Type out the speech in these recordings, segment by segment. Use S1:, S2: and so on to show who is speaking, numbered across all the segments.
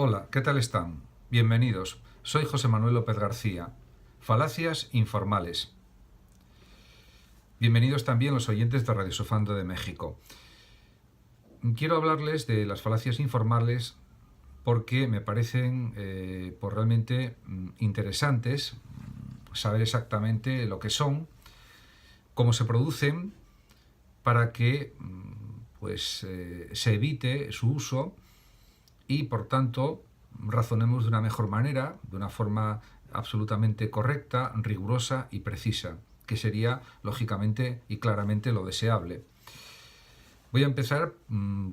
S1: Hola, ¿qué tal están? Bienvenidos. Soy José Manuel López García. Falacias informales. Bienvenidos también los oyentes de Radio Sofando de México. Quiero hablarles de las falacias informales porque me parecen realmente interesantes saber exactamente lo que son, cómo se producen, para que se evite su uso y, por tanto, razonemos de una mejor manera, de una forma absolutamente correcta, rigurosa y precisa, que sería, lógicamente y claramente, lo deseable. Voy a empezar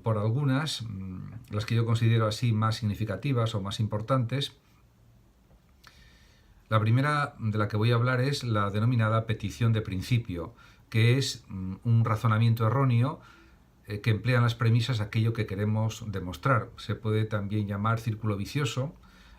S1: por algunas, las que yo considero así más significativas o más importantes. La primera de la que voy a hablar es la denominada petición de principio, que es un razonamiento erróneo que emplean las premisas aquello que queremos demostrar. Se puede también llamar círculo vicioso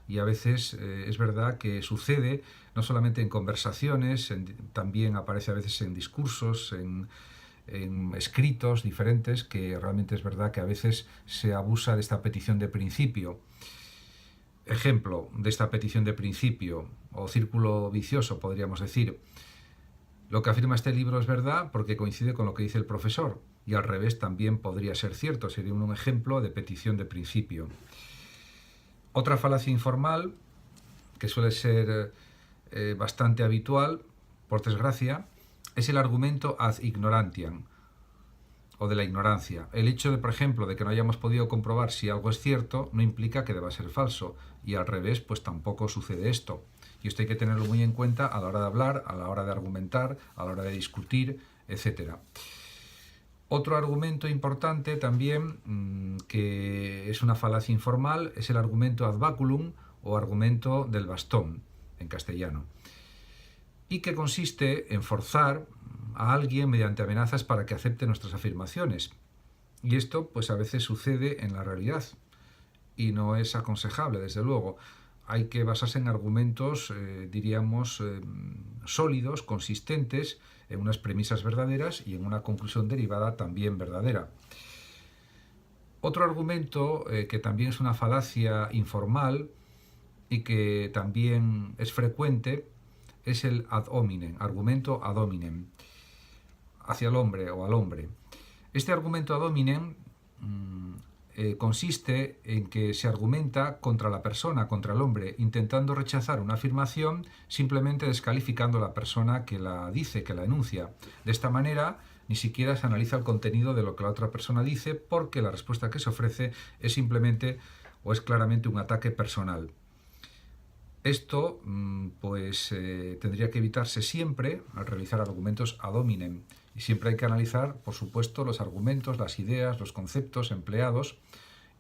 S1: y a veces es verdad que sucede no solamente en conversaciones, también aparece a veces en discursos, en escritos diferentes, que realmente es verdad que a veces se abusa de esta petición de principio. Ejemplo de esta petición de principio o círculo vicioso, podríamos decir: lo que afirma este libro es verdad porque coincide con lo que dice el profesor, y al revés también podría ser cierto, sería un ejemplo de petición de principio. Otra falacia informal, que suele ser bastante habitual, por desgracia, es el argumento ad ignorantiam, o de la ignorancia. El hecho de, por ejemplo, de que no hayamos podido comprobar si algo es cierto, no implica que deba ser falso, y al revés, pues tampoco sucede esto. Y esto hay que tenerlo muy en cuenta a la hora de hablar, a la hora de argumentar, a la hora de discutir, etc. Otro argumento importante también, que es una falacia informal, es el argumento ad baculum o argumento del bastón, en castellano, y que consiste en forzar a alguien mediante amenazas para que acepte nuestras afirmaciones. Y esto pues a veces sucede en la realidad y no es aconsejable, desde luego. Hay que basarse en argumentos, diríamos, sólidos, consistentes, en unas premisas verdaderas y en una conclusión derivada también verdadera. Otro argumento que también es una falacia informal y que también es frecuente es el ad hominem, argumento ad hominem, hacia el hombre o al hombre. Este argumento ad hominem consiste en que se argumenta contra la persona, contra el hombre, intentando rechazar una afirmación simplemente descalificando a la persona que la dice, que la enuncia. De esta manera, ni siquiera se analiza el contenido de lo que la otra persona dice, porque la respuesta que se ofrece es simplemente o es claramente un ataque personal. Esto tendría que evitarse siempre al realizar argumentos ad hominem, y siempre hay que analizar, por supuesto, los argumentos, las ideas, los conceptos empleados,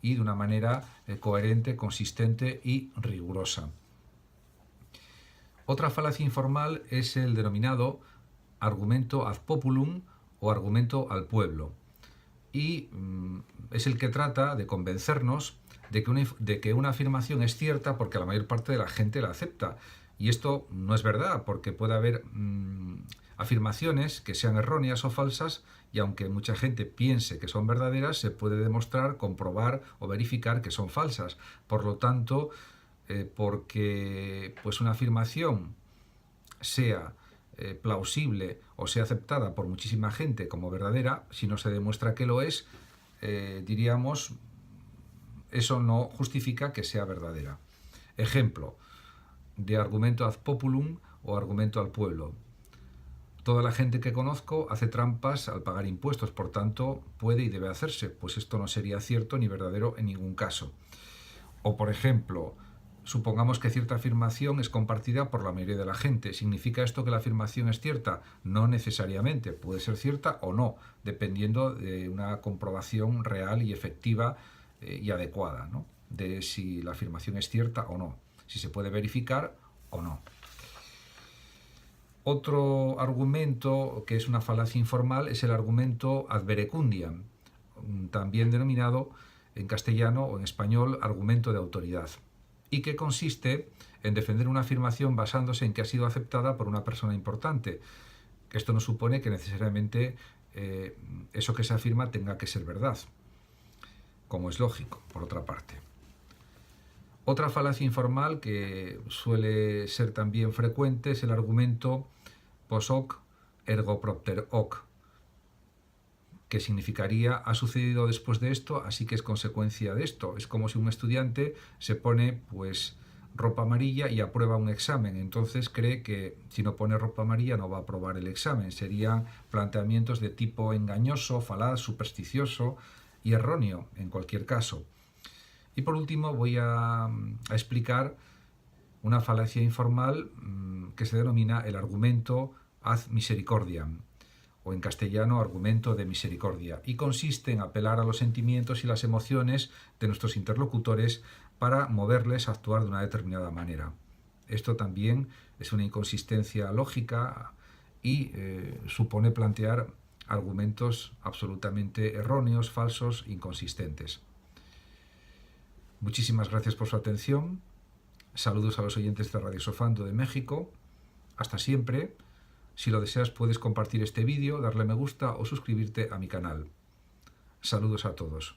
S1: y de una manera coherente, consistente y rigurosa. Otra falacia informal es el denominado argumento ad populum o argumento al pueblo, y es el que trata de convencernos de que una afirmación es cierta porque la mayor parte de la gente la acepta. Y esto no es verdad, porque puede haber afirmaciones que sean erróneas o falsas, y aunque mucha gente piense que son verdaderas, se puede demostrar, comprobar o verificar que son falsas. Por lo tanto, porque una afirmación sea plausible o sea aceptada por muchísima gente como verdadera, si no se demuestra que lo es, diríamos, eso no justifica que sea verdadera. Ejemplo de argumento ad populum o argumento al pueblo: toda la gente que conozco hace trampas al pagar impuestos, por tanto puede y debe hacerse. Pues esto no sería cierto ni verdadero en ningún caso. O, por ejemplo, supongamos que cierta afirmación es compartida por la mayoría de la gente. ¿Significa esto que la afirmación es cierta? No necesariamente. Puede ser cierta o no, dependiendo de una comprobación real y efectiva y adecuada, ¿no?, de si la afirmación es cierta o no, si se puede verificar o no. Otro argumento que es una falacia informal es el argumento ad verecundiam, también denominado en castellano o en español argumento de autoridad, y que consiste en defender una afirmación basándose en que ha sido aceptada por una persona importante. Esto no supone que necesariamente eso que se afirma tenga que ser verdad, como es lógico, por otra parte. Otra falacia informal que suele ser también frecuente es el argumento post hoc ergo propter hoc, que significaría ha sucedido después de esto, así que es consecuencia de esto. Es como si un estudiante se pone pues ropa amarilla y aprueba un examen, entonces cree que si no pone ropa amarilla no va a aprobar el examen. Serían planteamientos de tipo engañoso, falaz, supersticioso y erróneo en cualquier caso. Y por último voy a explicar una falacia informal que se denomina el argumento ad misericordiam, o en castellano argumento de misericordia, y consiste en apelar a los sentimientos y las emociones de nuestros interlocutores para moverles a actuar de una determinada manera. Esto también es una inconsistencia lógica y supone plantear argumentos absolutamente erróneos, falsos, inconsistentes. Muchísimas gracias por su atención. Saludos a los oyentes de Radio Sofando de México. Hasta siempre. Si lo deseas puedes compartir este vídeo, darle me gusta o suscribirte a mi canal. Saludos a todos.